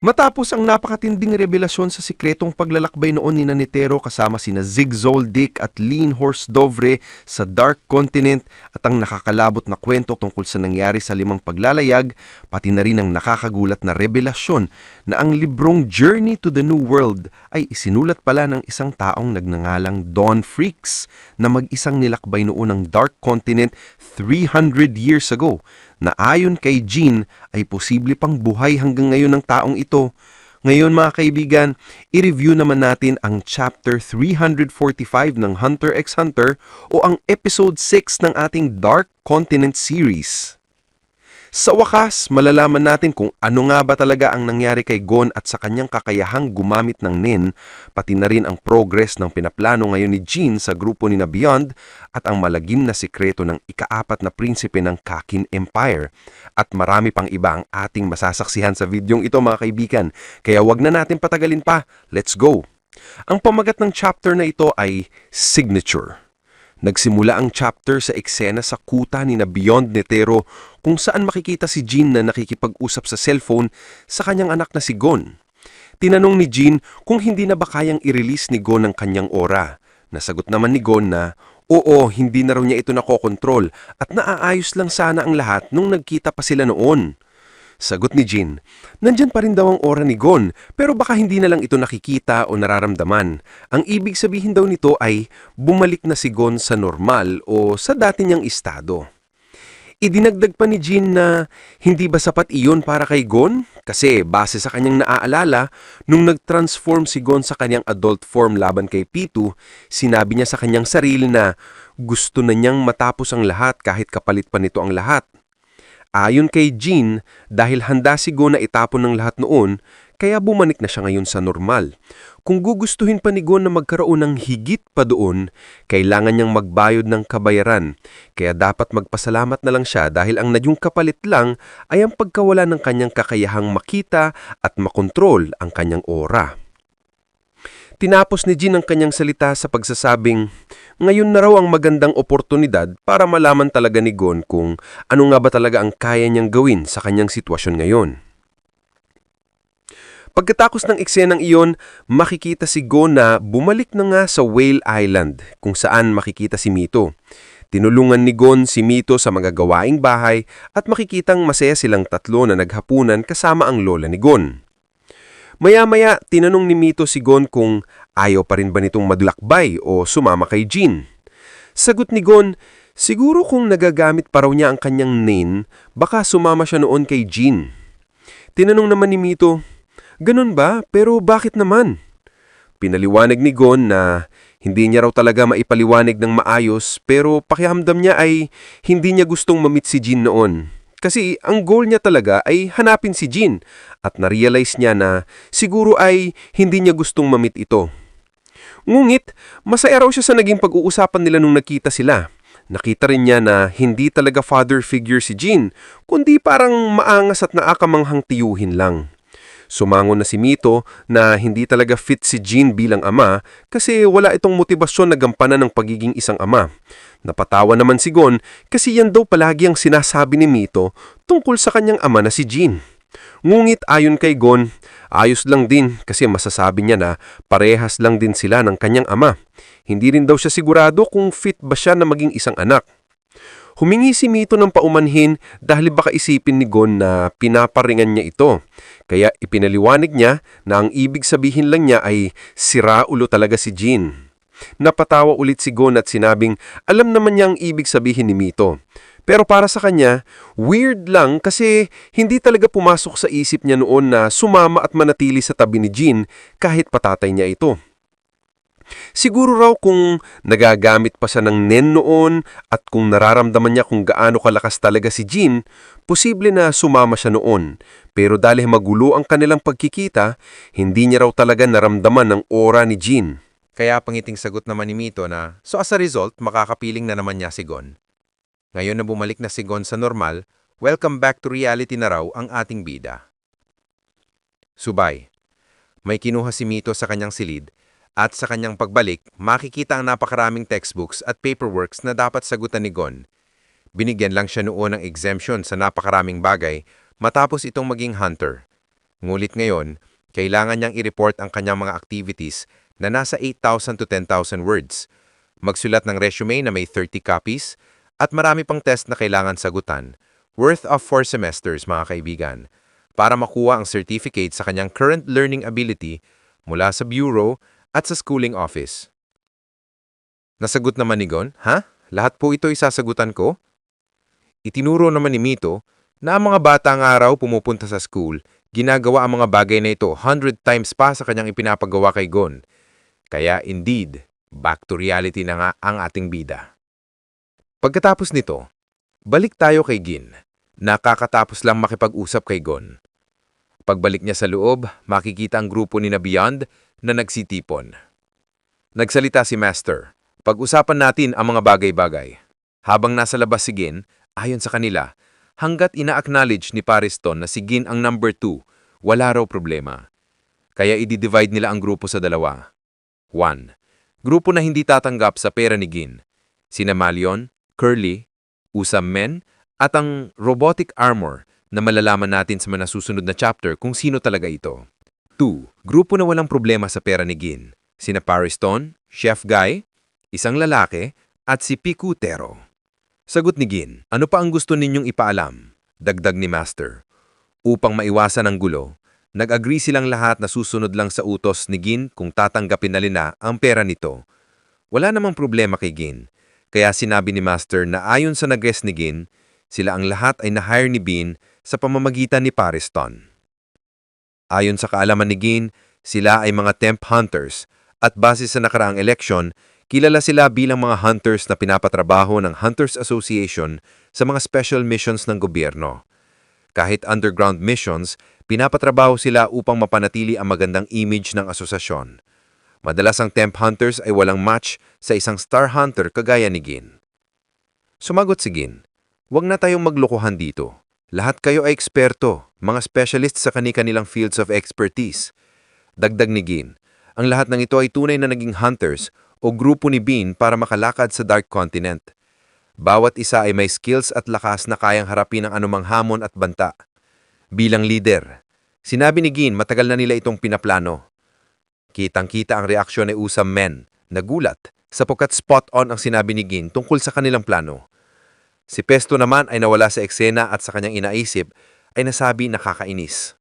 Matapos ang napakatinding revelasyon sa sikretong paglalakbay noon ni Nanitero kasama sina Zig Zoldyck at Lean Horse Dovre sa Dark Continent at ang nakakalabot na kwento tungkol sa nangyari sa limang paglalayag, pati na rin ang nakakagulat na revelasyon na ang librong Journey to the New World ay isinulat pala ng isang taong nagngangalang Don Freaks na mag-isang nilakbay noon ang Dark Continent 300 years ago, na ayon kay Gene ay posible pang buhay hanggang ngayon ng taong ito. Ngayon mga kaibigan, i-review naman natin ang Chapter 345 ng Hunter x Hunter o ang Episode 6 ng ating Dark Continent series. Sa wakas, malalaman natin kung ano nga ba talaga ang nangyari kay Gon at sa kanyang kakayahang gumamit ng Nen, pati na rin ang progress ng pinaplano ngayon ni Gene sa grupo ni na Beyond at ang malagim na sikreto ng ika-4 na prinsipe ng Kakin Empire. At marami pang iba ang ating masasaksihan sa videong ito mga kaibigan, kaya wag na natin patagalin pa, let's go! Ang pamagat ng chapter na ito ay Signature. Nagsimula ang chapter sa eksena sa kuta ni na Beyond Netero kung saan makikita si Gene na nakikipag-usap sa cellphone sa kanyang anak na si Gon. Tinanong ni Gene kung hindi na ba kayang i-release ni Gon ang kanyang aura. Nasagot naman ni Gon na oo, hindi na raw niya ito nakokontrol at naaayos lang sana ang lahat nung nagkita pa sila noon. Sagot ni Gene, nandyan pa rin daw ang aura ni Gon pero baka hindi na lang ito nakikita o nararamdaman. Ang ibig sabihin daw nito ay bumalik na si Gon sa normal o sa dati niyang estado. Idinagdag pa ni Gene na hindi ba sapat iyon para kay Gon? Kasi base sa kanyang naaalala, nung nag-transform si Gon sa kanyang adult form laban kay Pitu, sinabi niya sa kanyang sarili na gusto na niyang matapos ang lahat kahit kapalit pa nito ang lahat. Ayon kay Gene, dahil handa si Gon na itapon ng lahat noon, kaya bumalik na siya ngayon sa normal. Kung gugustuhin pa ni Gon na magkaroon ng higit pa doon, kailangan niyang magbayad ng kabayaran. Kaya dapat magpasalamat na lang siya dahil ang nadyong kapalit lang ay ang pagkawala ng kanyang kakayahang makita at makontrol ang kanyang aura. Tinapos ni Gene ang kanyang salita sa pagsasabing, ngayon na raw ang magandang oportunidad para malaman talaga ni Gon kung ano nga ba talaga ang kaya niyang gawin sa kanyang sitwasyon ngayon. Pagkatapos ng eksenang iyon, makikita si Gon na bumalik na nga sa Whale Island kung saan makikita si Mito. Tinulungan ni Gon si Mito sa mga gawaing bahay at makikitang masaya silang tatlo na naghapunan kasama ang lola ni Gon. Maya-maya, tinanong ni Mito si Gon kung ayaw pa rin ba nitong maglakbay o sumama kay Gene. Sagot ni Gon, siguro kung nagagamit pa raw niya ang kanyang Nen, baka sumama siya noon kay Gene. Tinanong naman ni Mito, ganun ba? Pero bakit naman? Pinaliwanag ni Gon na hindi niya raw talaga maipaliwanag ng maayos pero pakiramdam niya ay hindi niya gustong mamit si Gene noon. Kasi ang goal niya talaga ay hanapin si Gene at na-realize niya na siguro ay hindi niya gustong mamit ito. Ngunit, masaya raw siya sa naging pag-uusapan nila nung nakita sila. Nakita rin niya na hindi talaga father figure si Gene, kundi parang maangas at naakamanghang tiyuhin lang. Sumangon na si Mito na hindi talaga fit si Gene bilang ama kasi wala itong motibasyon na gampanan ng pagiging isang ama. Napatawa naman si Gon kasi yan daw palagi ang sinasabi ni Mito tungkol sa kanyang ama na si Gene. Ngunit ayon kay Gon, ayos lang din kasi masasabi niya na parehas lang din sila ng kanyang ama. Hindi rin daw siya sigurado kung fit ba siya na maging isang anak. Humingi si Mito ng paumanhin dahil baka isipin ni Gon na pinaparingan niya ito. Kaya ipinaliwanag niya na ang ibig sabihin lang niya ay siraulo talaga si Gene. Napatawa ulit si Gon at sinabing alam naman niya ang ibig sabihin ni Mito. Pero para sa kanya, weird lang kasi hindi talaga pumasok sa isip niya noon na sumama at manatili sa tabi ni Gene kahit patatay niya ito. Siguro raw kung nagagamit pa siya ng Nen noon at kung nararamdaman niya kung gaano kalakas talaga si Gene, posible na sumama siya noon. Pero dahil magulo ang kanilang pagkikita, hindi niya raw talaga naramdaman ang aura ni Gene. Kaya pangiting sagot naman ni Mito na, so as a result, makakapiling na naman niya si Gon. Ngayon na bumalik na si Gon sa normal, welcome back to reality na raw ang ating bida. Subay. May kinuha si Mito sa kanyang silid at sa kanyang pagbalik, makikita ang napakaraming textbooks at paperworks na dapat sagutan ni Gon. Binigyan lang siya noon ng exemption sa napakaraming bagay matapos itong maging hunter. Ngunit ngayon, kailangan niyang i-report ang kanyang mga activities na nasa 8,000 to 10,000 words, magsulat ng resume na may 30 copies, at marami pang test na kailangan sagutan, worth of 4 semesters mga kaibigan, para makuha ang certificate sa kanyang current learning ability mula sa bureau at sa schooling office. Nasagot naman ni Gon, ha? Lahat po ito isasagutan ko? Itinuro naman ni Mito na ang mga bata nga raw pumupunta sa school, ginagawa ang mga bagay na ito 100 times pa sa kanyang ipinapagawa kay Gon. Kaya indeed, back to reality na nga ang ating bida. Pagkatapos nito, balik tayo kay Gin. Nakakatapos lang makipag-usap kay Gon. Pagbalik niya sa loob, makikita ang grupo ni na Beyond na nagsitipon. Nagsalita si Master. Pag-usapan natin ang mga bagay-bagay. Habang nasa labas si Gin, ayon sa kanila, hanggat ina-acknowledge ni Pariston na si Gin ang number 2, wala raw problema. Kaya i-divide nila ang grupo sa dalawa. 1. Grupo na hindi tatanggap sa pera ni Gin. Sina Malion, Curly, Usam Men, at ang robotic armor na malalaman natin sa mga susunod na chapter kung sino talaga ito. 2. Grupo na walang problema sa pera ni Gin. Sina Pariston, Chef Guy, isang lalaki, at si Piku Tero. Sagot ni Gin, ano pa ang gusto ninyong ipaalam? Dagdag ni Master. Upang maiwasan ang gulo, nag-agree silang lahat na susunod lang sa utos ni Gin kung tatanggapin na nila ang pera nito. Wala namang problema kay Gin, kaya sinabi ni Master na ayon sa nag-guess ni Gin, sila ang lahat ay na-hire ni Bean sa pamamagitan ni Pariston. Ayon sa kaalaman ni Gin, sila ay mga temp hunters at base sa nakaraang eleksyon, kilala sila bilang mga hunters na pinapatrabaho ng Hunters Association sa mga special missions ng gobyerno. Kahit underground missions, pinapatrabaho sila upang mapanatili ang magandang image ng asosasyon. Madalas ang temp hunters ay walang match sa isang star hunter kagaya ni Gin. Sumagot si Gin, huwag na tayong maglokohan dito. Lahat kayo ay eksperto, mga specialist sa kani-kanilang fields of expertise. Dagdag ni Gin, ang lahat ng ito ay tunay na naging hunters o grupo ni Bean para makalakad sa Dark Continent. Bawat isa ay may skills at lakas na kayang harapin ang anumang hamon at banta. Bilang leader, sinabi ni Gin matagal na nila itong pinaplano. Kitang-kita ang reaksyon ni Usam Men, nagulat, sapagkat spot-on ang sinabi ni Gin tungkol sa kanilang plano. Si Pesto naman ay nawala sa eksena at sa kanyang inaisip ay nasabi nakakainis.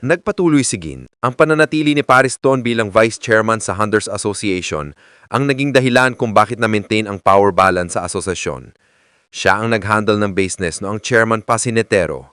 Nagpatuloy si Gin, ang pananatili ni Pariston bilang Vice Chairman sa Hunters Association ang naging dahilan kung bakit na-maintain ang power balance sa asosasyon. Siya ang nag-handle ng business no ang chairman pa si Netero.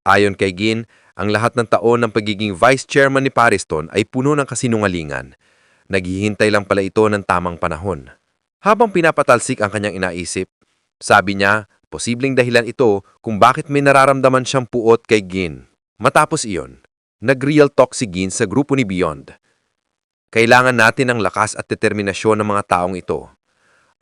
Ayon kay Gin, ang lahat ng taon ng pagiging Vice Chairman ni Pariston ay puno ng kasinungalingan. Naghihintay lang pala ito ng tamang panahon. Habang pinapatalsik ang kanyang inaisip, sabi niya, posibleng dahilan ito kung bakit may nararamdaman siyang puot kay Gin. Matapos iyon, nag-real talk si Gin sa grupo ni Beyond. Kailangan natin ng lakas at determinasyon ng mga taong ito.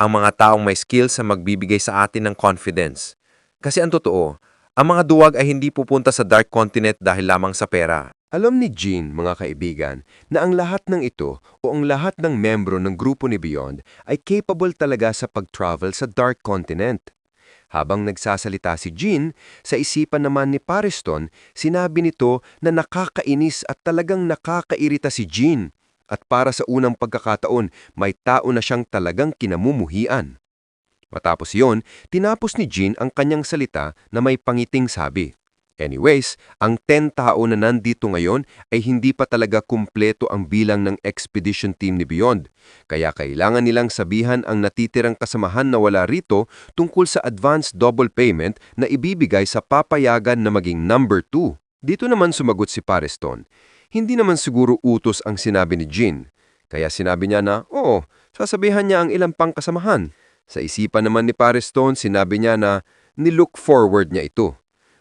Ang mga taong may skills sa magbibigay sa atin ng confidence. Kasi ang totoo, ang mga duwag ay hindi pupunta sa Dark Continent dahil lamang sa pera. Alam ni Gin, mga kaibigan, na ang lahat ng ito o ang lahat ng membro ng grupo ni Beyond ay capable talaga sa pag-travel sa Dark Continent. Habang nagsasalita si Gin, sa isipan naman ni Pariston, sinabi nito na nakakainis at talagang nakakairita si Gin. At para sa unang pagkakataon, may tao na siyang talagang kinamumuhian. Matapos yon, tinapos ni Gin ang kanyang salita na may pangiting sabi. Anyways, ang 10 tao na nandito ngayon ay hindi pa talaga kumpleto ang bilang ng expedition team ni Beyond. Kaya kailangan nilang sabihan ang natitirang kasamahan na wala rito tungkol sa advance double payment na ibibigay sa papayagan na maging number 2. Dito naman sumagot si Pariston. Hindi naman siguro utos ang sinabi ni Gin. Kaya sinabi niya na, oo, sasabihan niya ang ilang pang kasamahan. Sa isipan naman ni Pariston, sinabi niya na nilook forward niya ito.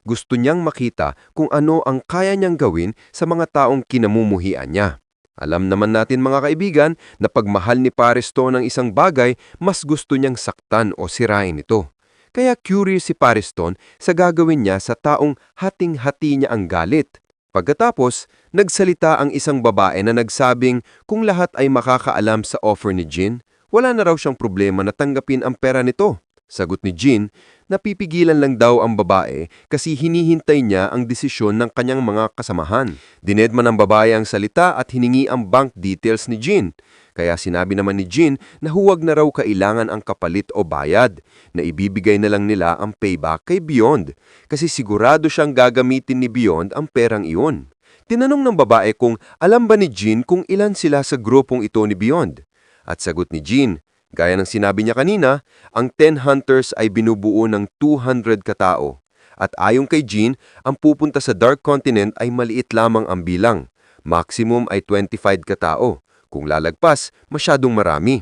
Gusto niyang makita kung ano ang kaya niyang gawin sa mga taong kinamumuhian niya. Alam naman natin mga kaibigan na pagmahal ni Pariston ng isang bagay, mas gusto niyang saktan o sirain ito. Kaya curious si Pariston sa gagawin niya sa taong hating-hati niya ang galit. Pagkatapos, nagsalita ang isang babae na nagsabing kung lahat ay makakaalam sa offer ni Gin, wala na raw siyang problema na tanggapin ang pera nito. Sagot ni Jean, napipigilan lang daw ang babae kasi hinihintay niya ang desisyon ng kanyang mga kasamahan. Dinedma ng babae ang salita at hiningi ang bank details ni Jean. Kaya sinabi naman ni Jean na huwag na raw kailangan ang kapalit o bayad, na ibibigay na lang nila ang payback kay Beyond kasi sigurado siyang gagamitin ni Beyond ang perang iyon. Tinanong ng babae kung alam ba ni Jean kung ilan sila sa grupong ito ni Beyond. At sagot ni Jean, gaya ng sinabi niya kanina, ang 10 hunters ay binubuo ng 200 katao. At ayon kay Jean, ang pupunta sa Dark Continent ay maliit lamang ang bilang. Maximum ay 25 katao. Kung lalagpas, masyadong marami.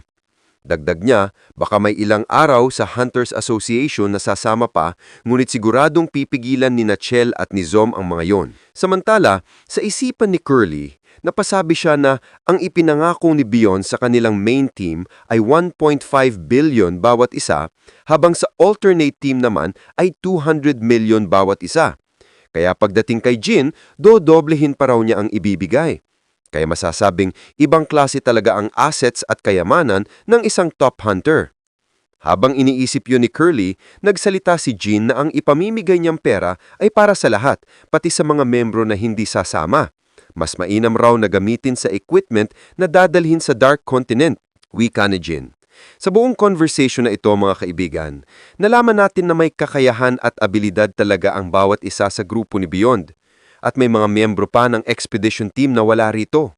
Dagdag niya, baka may ilang araw sa Hunters Association na sasama pa, ngunit siguradong pipigilan ni Chell at ni Zom ang mga yon. Samantala, sa isipan ni Curly, napasabi siya na ang ipinangako ni Beyond sa kanilang main team ay 1.5 billion bawat isa, habang sa alternate team naman ay 200 million bawat isa. Kaya pagdating kay Jean, dodoblehin pa raw niya ang ibibigay. Kaya masasabing ibang klase talaga ang assets at kayamanan ng isang top hunter. Habang iniisip yun ni Curly, nagsalita si Jean na ang ipamimigay niyang pera ay para sa lahat, pati sa mga membro na hindi sasama. Mas mainam raw na gamitin sa equipment na dadalhin sa Dark Continent, wika ni Jean. Sa buong conversation na ito mga kaibigan, nalaman natin na may kakayahan at abilidad talaga ang bawat isa sa grupo ni Beyond. At may mga miyembro pa ng expedition team na wala rito.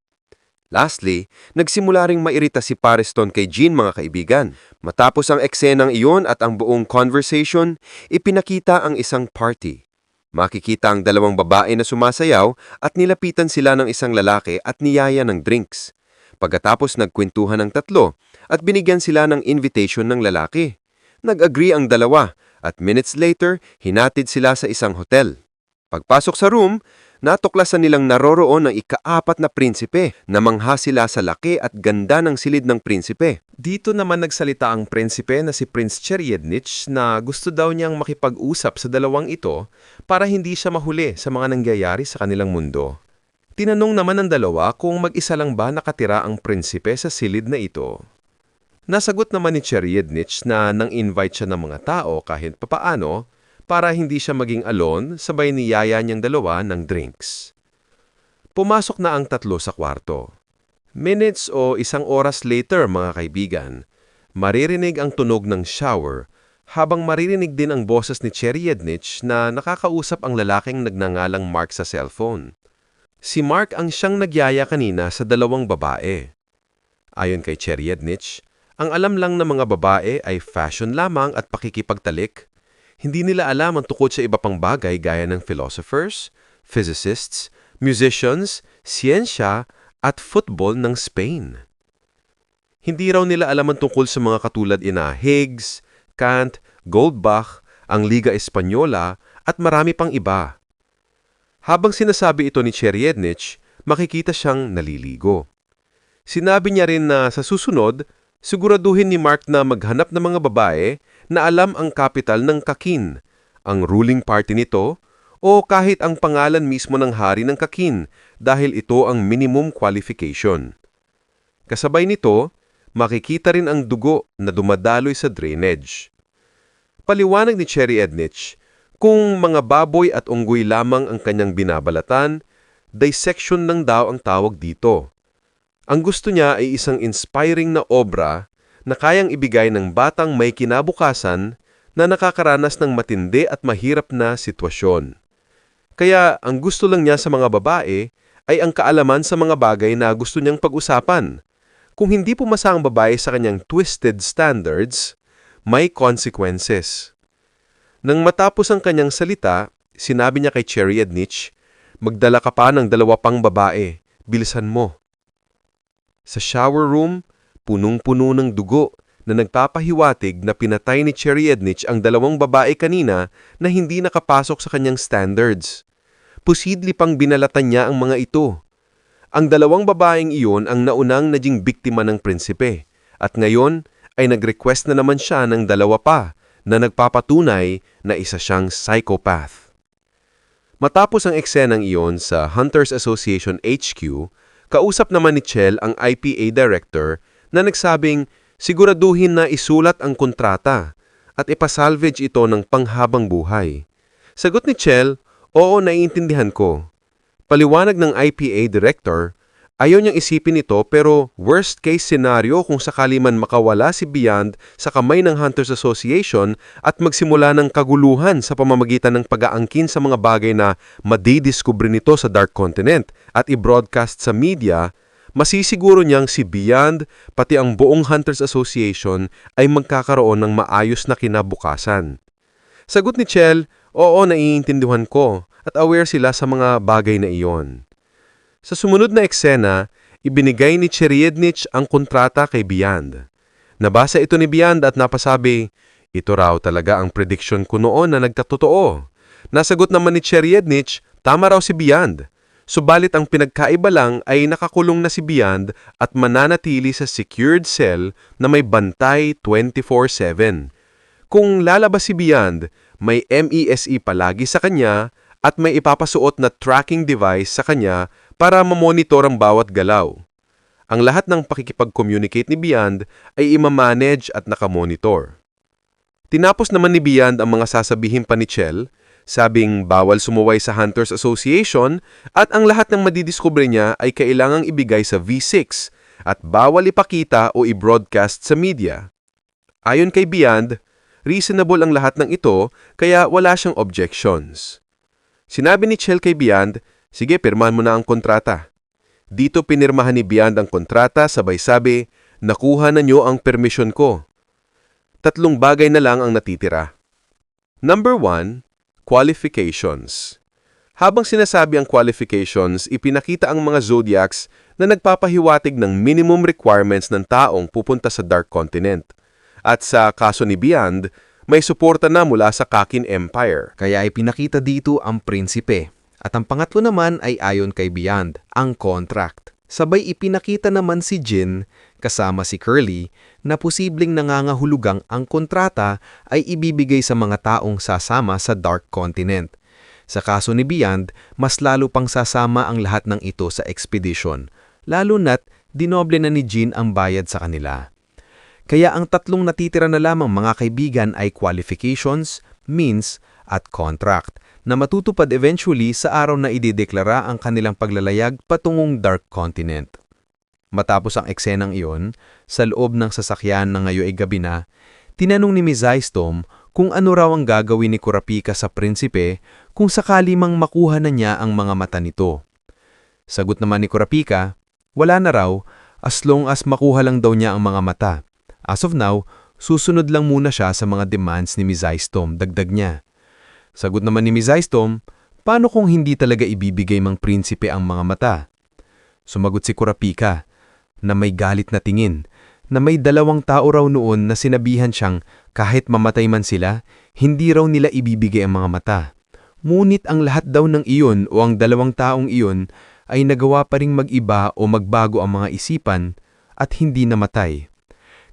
Lastly, nagsimula ring mairita si Pariston kay Jean mga kaibigan. Matapos ang eksenang iyon at ang buong conversation, ipinakita ang isang party. Makikita ang dalawang babae na sumasayaw at nilapitan sila ng isang lalaki at niyaya ng drinks. Pagkatapos nagkwentuhan ng tatlo at binigyan sila ng invitation ng lalaki. Nag-agree ang dalawa at minutes later, hinatid sila sa isang hotel. Pagpasok sa room, natuklasan nilang naroroon ang ika-4 na prinsipe. Namangha sila sa laki at ganda ng silid ng prinsipe. Dito naman nagsalita ang prinsipe na si Prince Cherjednich na gusto daw niyang makipag-usap sa dalawang ito para hindi siya mahuli sa mga nangyayari sa kanilang mundo. Tinanong naman ng dalawa kung mag-isa lang ba nakatira ang prinsipe sa silid na ito. Nasagot naman ni Cherjednich na nang-invite siya ng mga tao kahit papaano para hindi siya maging alone, sabay niyaya niyang dalawa ng drinks. Pumasok na ang tatlo sa kwarto. Minutes o isang oras later, mga kaibigan, maririnig ang tunog ng shower habang maririnig din ang boses ni Cherjednich na nakakausap ang lalaking nagngangalang Mark sa cellphone. Si Mark ang siyang nagyaya kanina sa dalawang babae. Ayon kay Cherjednich, ang alam lang ng mga babae ay fashion lamang at pakikipagtalik. Hindi nila alam ang tungkol sa iba pang bagay gaya ng philosophers, physicists, musicians, siyensya at football ng Spain. Hindi raw nila alam ang tungkol sa mga katulad ina Higgs, Kant, Goldbach, ang Liga Espanyola at marami pang iba. Habang sinasabi ito ni Cherjednich, makikita siyang naliligo. Sinabi niya rin na sa susunod, siguraduhin ni Mark na maghanap ng mga babae na alam ang kapital ng Kakin, ang ruling party nito, o kahit ang pangalan mismo ng hari ng Kakin dahil ito ang minimum qualification. Kasabay nito, makikita rin ang dugo na dumadaloy sa drainage. Paliwanag ni Cherjednich, kung mga baboy at unggoy lamang ang kanyang binabalatan, dissection lang daw ang tawag dito. Ang gusto niya ay isang inspiring na obra na kayang ibigay ng batang may kinabukasan na nakakaranas ng matindi at mahirap na sitwasyon. Kaya ang gusto lang niya sa mga babae ay ang kaalaman sa mga bagay na gusto niyang pag-usapan. Kung hindi pumasa ang babae sa kanyang twisted standards, may consequences. Nang matapos ang kanyang salita, sinabi niya kay Cherjednich, magdala ka pa ng 2 pang babae, bilisan mo. Sa shower room, punong-puno ng dugo na nagpapahiwatig na pinatay ni Cherjednich ang 2 babae kanina na hindi nakapasok sa kanyang standards. Posible pang binalatan niya ang mga ito. Ang 2 babaeng iyon ang naunang naging biktima ng prinsipe at ngayon ay nag-request na naman siya ng 2 pa na nagpapatunay na isa siyang psychopath. Matapos ang eksenang iyon sa Hunters Association HQ, kausap naman ni Chell ang IPA director na nagsabing siguraduhin na isulat ang kontrata at ipasalvage ito ng panghabang buhay. Sagot ni Chell, oo, naiintindihan ko. Paliwanag ng IPA director, ayaw niyang isipin ito pero worst case scenario kung sakali man makawala si Beyond sa kamay ng Hunters Association at magsimula ng kaguluhan sa pamamagitan ng pag-aangkin sa mga bagay na madidiskubre nito sa Dark Continent at i-broadcast sa media, masisiguro niyang si Beyond pati ang buong Hunters Association ay magkakaroon ng maayos na kinabukasan. Sagot ni Chell, oo, naiintindihan ko at aware sila sa mga bagay na iyon. Sa sumunod na eksena, ibinigay ni Cherriednich ang kontrata kay Beyond. Nabasa ito ni Beyond at napasabi, ito raw talaga ang prediction ko noon na nagtatotoo. Nasagot naman ni Cherriednich, tama raw si Beyond. Subalit ang pinagkaiba lang ay nakakulong na si Beyond at mananatili sa secured cell na may bantay 24/7. Kung lalabas si Beyond, may MESE palagi sa kanya at may ipapasuot na tracking device sa kanya para mamonitor ang bawat galaw. Ang lahat ng pakikipag-communicate ni Beyond ay imamanage at nakamonitor. Tinapos naman ni Beyond ang mga sasabihin pa ni Chell, sabing bawal sumuway sa Hunters Association at ang lahat ng madidiskubre niya ay kailangang ibigay sa V6 at bawal ipakita o i-broadcast sa media. Ayon kay Beyond, reasonable ang lahat ng ito kaya wala siyang objections. Sinabi ni Chell kay Beyond, sige, pirmahan mo na ang kontrata. Dito pinirmahan ni Beyond ang kontrata sabay sabi, nakuha na niyo ang permission ko. 3 bagay na lang ang natitira. Number 1, qualifications. Habang sinasabi ang qualifications, ipinakita ang mga zodiacs na nagpapahiwatig ng minimum requirements ng taong pupunta sa Dark Continent. At sa kaso ni Beyond, may suporta na mula sa Kakin Empire. Kaya ipinakita dito ang prinsipe. At ang pangatlo naman ay ayon kay Beyond, ang contract. Sabay ipinakita naman si Jin, kasama si Curly, na posibleng nangangahulugang ang kontrata ay ibibigay sa mga taong sasama sa Dark Continent. Sa kaso ni Beyond, mas lalo pang sasama ang lahat ng ito sa expedition, lalo na't dinoble na ni Jin ang bayad sa kanila. Kaya ang 3 natitira na lamang mga kaibigan ay qualifications, means, at contract na matutupad eventually sa araw na idideklara ang kanilang paglalayag patungong Dark Continent. Matapos ang eksenang iyon, sa loob ng sasakyan na ngayon ay gabi na, tinanong ni Ms. Zystom kung ano raw ang gagawin ni Kurapika sa prinsipe kung sakali mang makuha na niya ang mga mata nito. Sagot naman ni Kurapika, wala na raw as long as makuha lang daw niya ang mga mata. As of now, susunod lang muna siya sa mga demands ni Ms. Zystom, dagdag niya. Sagot naman ni Ms. Zystom, paano kung hindi talaga ibibigay mang prinsipe ang mga mata? Sumagot si Kurapika, na may galit na tingin, na may 2 tao raw noon na sinabihan siyang kahit mamatay man sila, hindi raw nila ibibigay ang mga mata. Ngunit ang lahat daw ng iyon o ang 2 taong iyon ay nagawa pa ring mag-iba o magbago ang mga isipan at hindi namatay.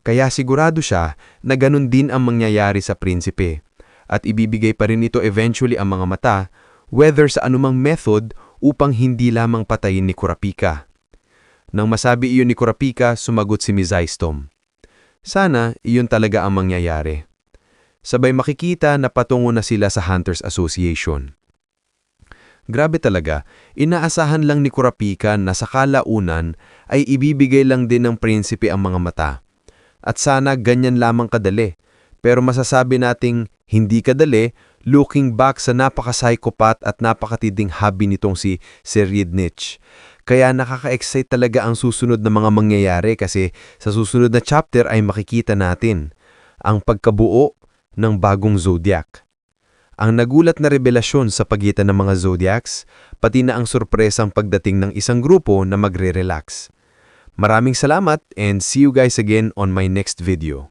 Kaya sigurado siya na ganun din ang mangyayari sa prinsipe at ibibigay pa rin ito eventually ang mga mata whether sa anumang method upang hindi lamang patayin ni Kurapika. Nang masabi iyon ni Kurapika, sumagot si Ms. Zystom. Sana iyon talaga ang mangyayari. Sabay makikita na patungo na sila sa Hunters Association. Grabe talaga, inaasahan lang ni Kurapika na sa kalaunan ay ibibigay lang din ng prinsipe ang mga mata. At sana ganyan lamang kadali. Pero masasabi nating hindi kadali looking back sa napaka-psychopath at napakatinding hobby nitong si Cherriednich. Kaya nakaka-excite talaga ang susunod na mga mangyayari kasi sa susunod na chapter ay makikita natin ang pagkabuo ng bagong zodiac. Ang nagulat na revelasyon sa pagitan ng mga zodiacs, pati na ang sorpresang pagdating ng isang grupo na magre-relax. Maraming salamat and see you guys again on my next video.